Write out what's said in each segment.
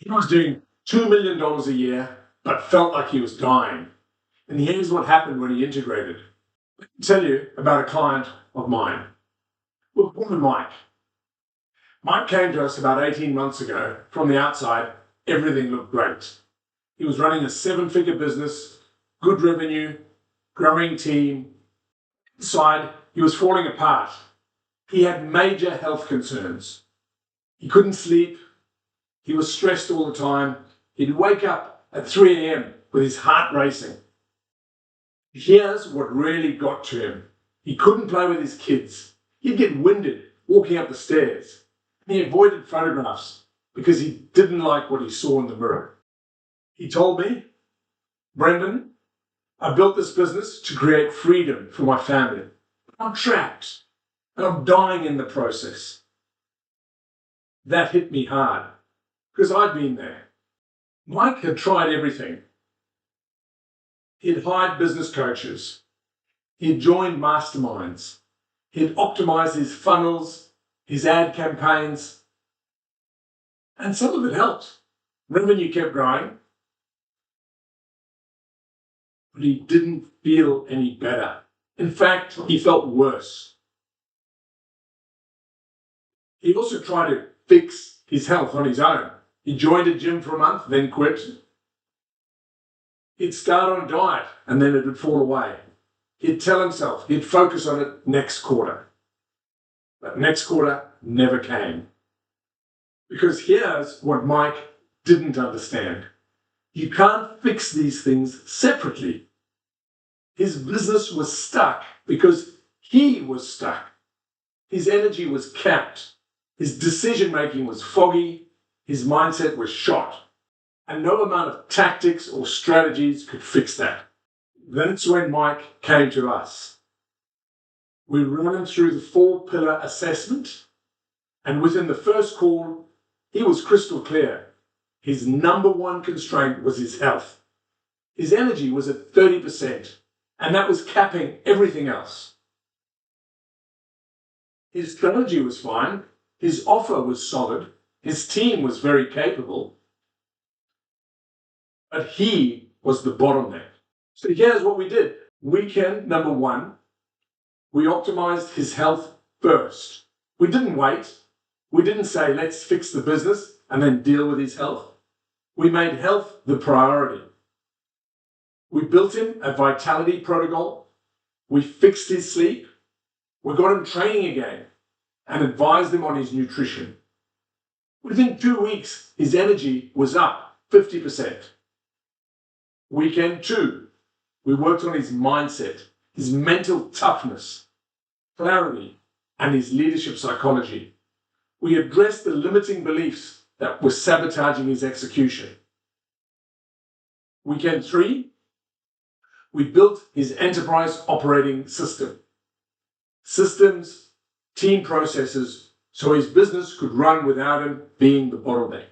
He was doing $2 million a year, but felt like he was dying. And here's what happened when he integrated. Let me tell you about a client of mine. We'll call him Mike. Mike came to us about 18 months ago. From the outside, everything looked great. He was running a 7-figure business, good revenue, growing team. Inside, he was falling apart. He had major health concerns. He couldn't sleep. He was stressed all the time. He'd wake up at 3 a.m. with his heart racing. Here's what really got to him. He couldn't play with his kids. He'd get winded walking up the stairs. He avoided photographs because he didn't like what he saw in the mirror. He told me, "Brendan, I built this business to create freedom for my family. I'm trapped and I'm dying in the process." That hit me hard because I'd been there. Mike had tried everything. He'd hired business coaches. He'd joined masterminds. He'd optimized his funnels, his ad campaigns, and some of it helped. Revenue kept growing, but he didn't feel any better. In fact, he felt worse. He also tried to fix his health on his own. He joined a gym for a month, then quit. He'd start on a diet, and then it would fall away. He'd tell himself he'd focus on it next quarter. But next quarter never came. Because here's what Mike didn't understand. You can't fix these things separately. His business was stuck because he was stuck. His energy was capped. His decision-making was foggy. His mindset was shot. And no amount of tactics or strategies could fix that. That's when Mike came to us. We ran him through the 4-pillar assessment, and within the first call, he was crystal clear. His number one constraint was his health. His energy was at 30%, and that was capping everything else. His strategy was fine. His offer was solid. His team was very capable. But he was the bottleneck. So here's what we did. Weekend number 1, we optimized his health first. We didn't wait. We didn't say, let's fix the business and then deal with his health. We made health the priority. We built him a vitality protocol. We fixed his sleep. We got him training again and advised him on his nutrition. Within 2 weeks, his energy was up 50%. Weekend 2, we worked on his mindset, his mental toughness, clarity, and his leadership psychology. We addressed the limiting beliefs that were sabotaging his execution. Weekend 3, we built his enterprise operating system. Systems, team processes, so his business could run without him being the bottleneck.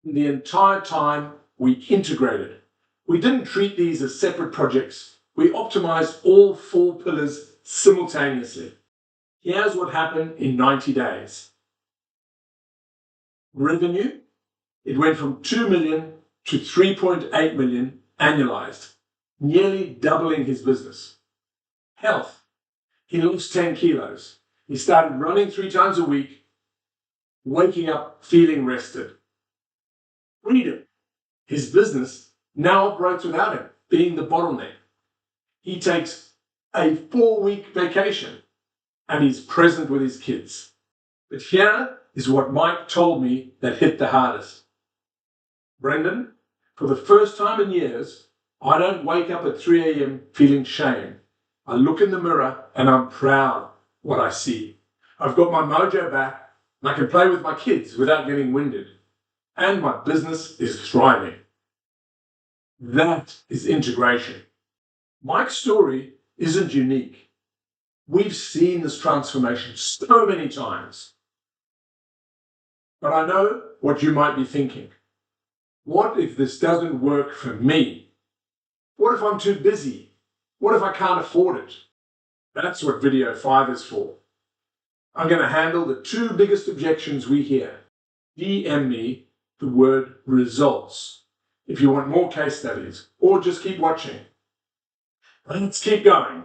The entire time, we integrated. We didn't treat these as separate projects. We optimized all 4 pillars simultaneously. Here's what happened in 90 days. Revenue, it went from 2 million to 3.8 million annualized, nearly doubling his business. Health, he lost 10 kilos. He started running 3 times a week, waking up feeling rested. Freedom, his business now operates without him being the bottleneck. He takes a 4-week vacation and he's present with his kids. But here is what Mike told me that hit the hardest. "Brendan, for the first time in years, I don't wake up at 3 a.m. feeling shame. I look in the mirror and I'm proud what I see. I've got my mojo back and I can play with my kids without getting winded. And my business is thriving." That is integration. Mike's story isn't unique. We've seen this transformation so many times. But I know what you might be thinking. What if this doesn't work for me? What if I'm too busy? What if I can't afford it? That's what video 5 is for. I'm going to handle the 2 biggest objections we hear. DM me the word results if you want more case studies, or just keep watching. Let's keep going.